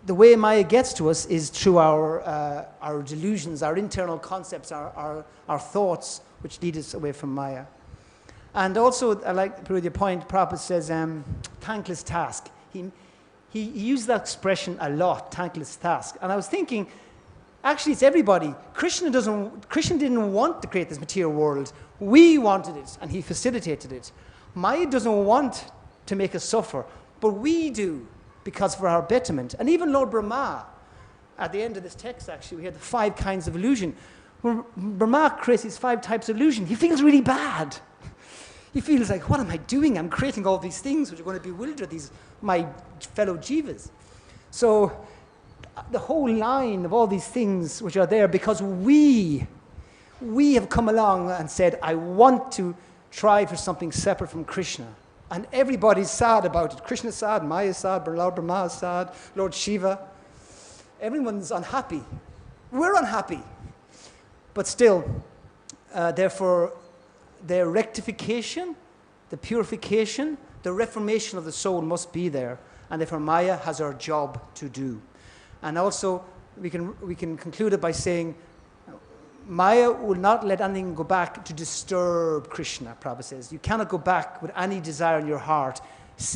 A: the way Maya gets to us is through our delusions, our internal concepts, our thoughts, which lead us away from Maya. And also, I like your point, Prabhupada says, thankless task. He used that expression a lot, thankless task. And I was thinking, actually, it's everybody. Krishna didn't want to create this material world. We wanted it, and he facilitated it. Maya doesn't want to make us suffer, but we do, because for our betterment. And even Lord Brahma, at the end of this text, actually, we had the 5 kinds of illusion. When Brahma creates these 5 types of illusion, he feels really bad. He feels like, what am I doing? I'm creating all these things which are going to bewilder my fellow jivas. So the whole line of all these things which are there because we have come along and said, I want to try for something separate from Krishna. And everybody's sad about it. Krishna's sad, Maya's sad, Lord Brahma is sad, Lord Shiva. Everyone's unhappy. We're unhappy. But still, therefore, their rectification, the purification, the reformation of the soul must be there. And therefore, Maya has her job to do. And also, we can conclude it by saying, Maya will not let anything go back to disturb Krishna, Prabhupada says. You cannot go back with any desire in your heart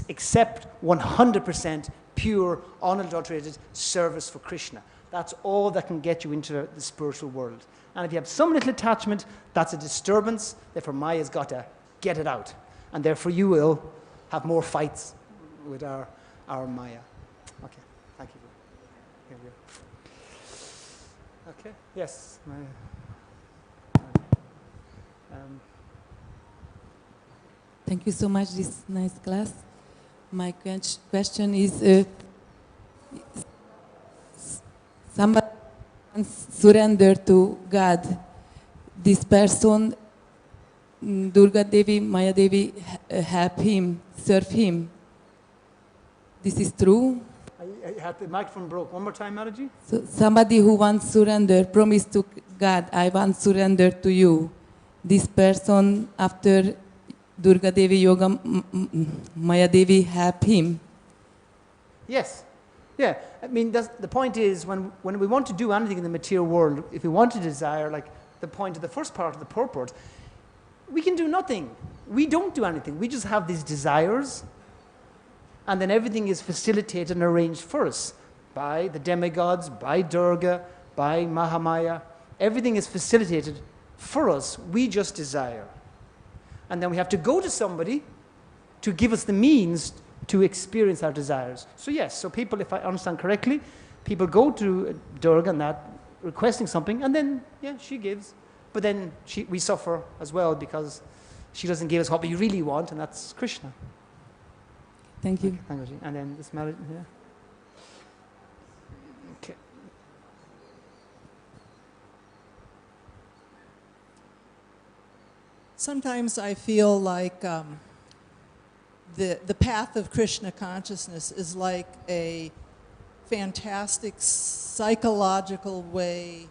A: except 100% pure, unadulterated service for Krishna. That's all that can get you into the spiritual world. And if you have some little attachment, that's a disturbance. Therefore, Maya's got to get it out. And therefore, you will have more fights with our Maya. Okay, thank you. Here we go. Okay, yes.
D: Thank you so much, this nice class. My question is, somebody surrender to God. This person, Durga Devi, Maya Devi, help him, serve him. This is true?
A: I had the microphone broke. One more time, Mataji?
D: So somebody who wants surrender, promise to God, I want surrender to you. This person, after Durga Devi Yoga, Maya Devi help him.
A: Yes. Yeah. I mean, the point is, when we want to do anything in the material world, if we want to desire, like the point of the first part of the purport, we can do nothing. We don't do anything. We just have these desires, and then everything is facilitated and arranged for us. by the demigods, by Durga, by Mahamaya. Everything is facilitated for us. We just desire. And then we have to go to somebody to give us the means to experience our desires. So yes, so people, if I understand correctly, people go to Durga and that, requesting something, and then, yeah, she gives. But then we suffer as well because she doesn't give us what we really want, and that's Krishna.
D: Thank you.
A: Thank you. And then this melody, yeah. Okay.
E: Sometimes I feel like the path of Krishna consciousness is like a fantastic psychological way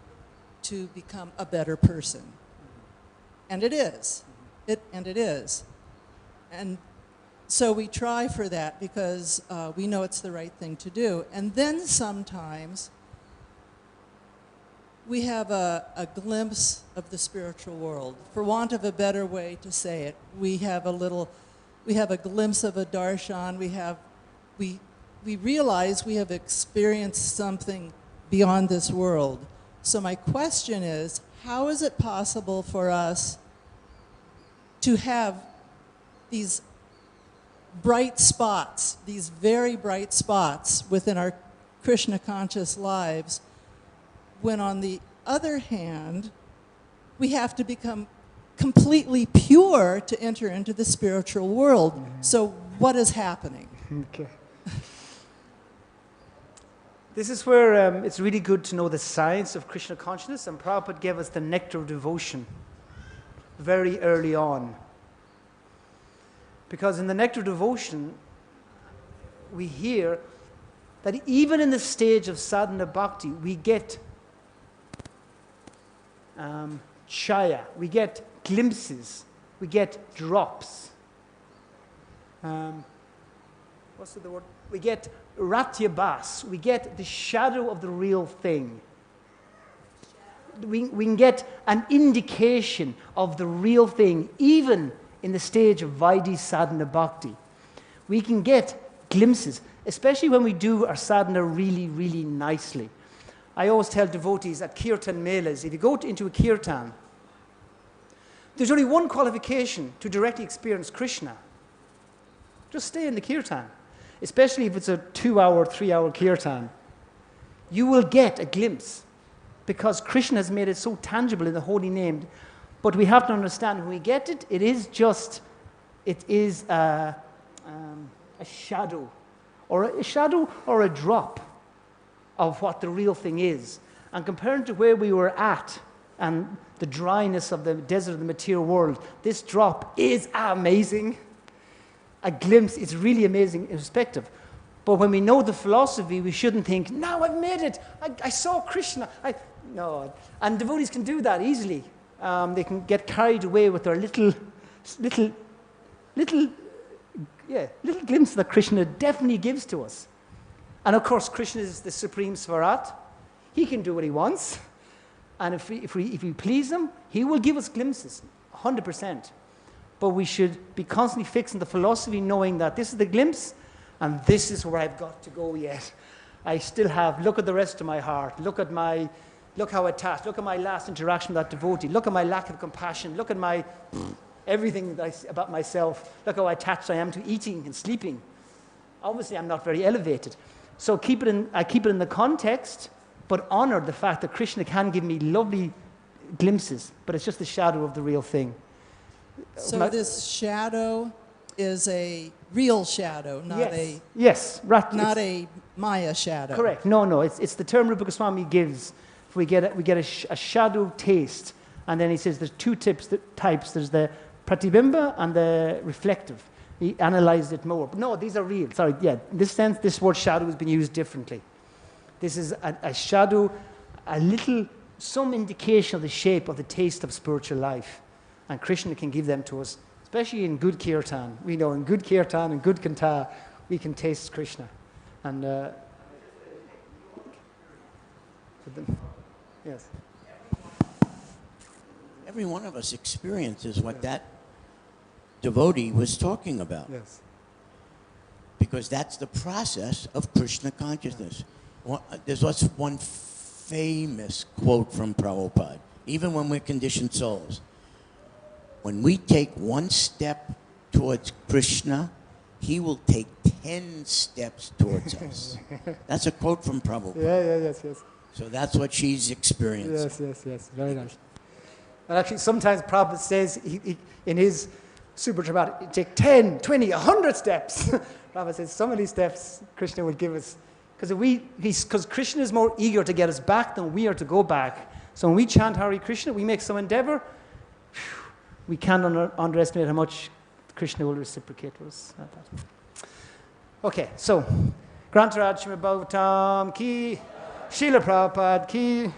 E: to become a better person. And it is. It is. And so we try for that because we know it's the right thing to do. And then sometimes we have a glimpse of the spiritual world. For want of a better way to say it, we have a glimpse of a darshan. We realize we have experienced something beyond this world. So my question is, how is it possible for us to have these bright spots, these very bright spots within our Krishna conscious lives, when on the other hand, we have to become completely pure to enter into the spiritual world? So what is happening?
A: Okay. This is where it's really good to know the science of Krishna consciousness, and Prabhupada gave us the nectar of devotion very early on. Because in the nectar of devotion, we hear that even in the stage of sadhana bhakti, we get chaya, we get glimpses, we get drops. What's the word? We get ratyabhas, we get the shadow of the real thing. We can get an indication of the real thing, even in the stage of Vaidhi sadhana bhakti. We can get glimpses, especially when we do our sadhana really, really nicely. I always tell devotees at kirtan melas, if you go into a kirtan, there's only one qualification to directly experience Krishna. Just stay in the kirtan. Especially if it's a 2-hour, 3-hour kirtan. You will get a glimpse because Krishna has made it so tangible in the holy name. But we have to understand when we get it, it is a shadow or a drop of what the real thing is. And compared to where we were at and the dryness of the desert of the material world, this drop is amazing. A glimpse is really amazing in perspective. But when we know the philosophy, we shouldn't think, now I've made it. I saw Krishna. No. And devotees can do that easily. They can get carried away with their little glimpse that Krishna definitely gives to us. And of course, Krishna is the supreme Svarat. He can do what he wants. And if we please him, he will give us glimpses, 100%. But we should be constantly fixing the philosophy, knowing that this is the glimpse, and this is where I've got to go yet. I still have, look at the rest of my heart, look how attached, look at my last interaction with that devotee, look at my lack of compassion, look at my everything about myself, look how attached I am to eating and sleeping. Obviously, I'm not very elevated. So I keep it in the context, but honor the fact that Krishna can give me lovely glimpses, but it's just the shadow of the real thing.
E: So this shadow is a real shadow, not a Maya shadow.
A: Correct. No. It's the term Rupa Goswami gives. We get a shadow taste, and then he says there's two types. There's the pratibimba and the reflective. He analyzed it more. But no, these are real. Sorry, in this sense, this word shadow has been used differently. This is a shadow, some indication of the shape of the taste of spiritual life. And Krishna can give them to us, especially in good kirtan. We know in good kirtan and good kanta, we can taste Krishna. And yes.
C: Every one of us experiences what that devotee was talking about.
A: Yes.
C: Because that's the process of Krishna consciousness. There's also one famous quote from Prabhupada, even when we're conditioned souls. When we take one step towards Krishna, he will take 10 steps towards us. That's a quote from Prabhupada.
A: Yes.
C: So that's what she's experiencing.
A: Yes. Very nice. And actually, sometimes Prabhupada says he in his Super Shabbat, it take 10, 20, 100 steps. Prabhupada says some of these steps Krishna will give us. Because Krishna is more eager to get us back than we are to go back. So when we chant Hare Krishna, we make some endeavor. We can't underestimate how much Krishna will reciprocate to us. Okay, so Grantaraj Srimad Bhagavatam ki, Srila Prabhupada ki.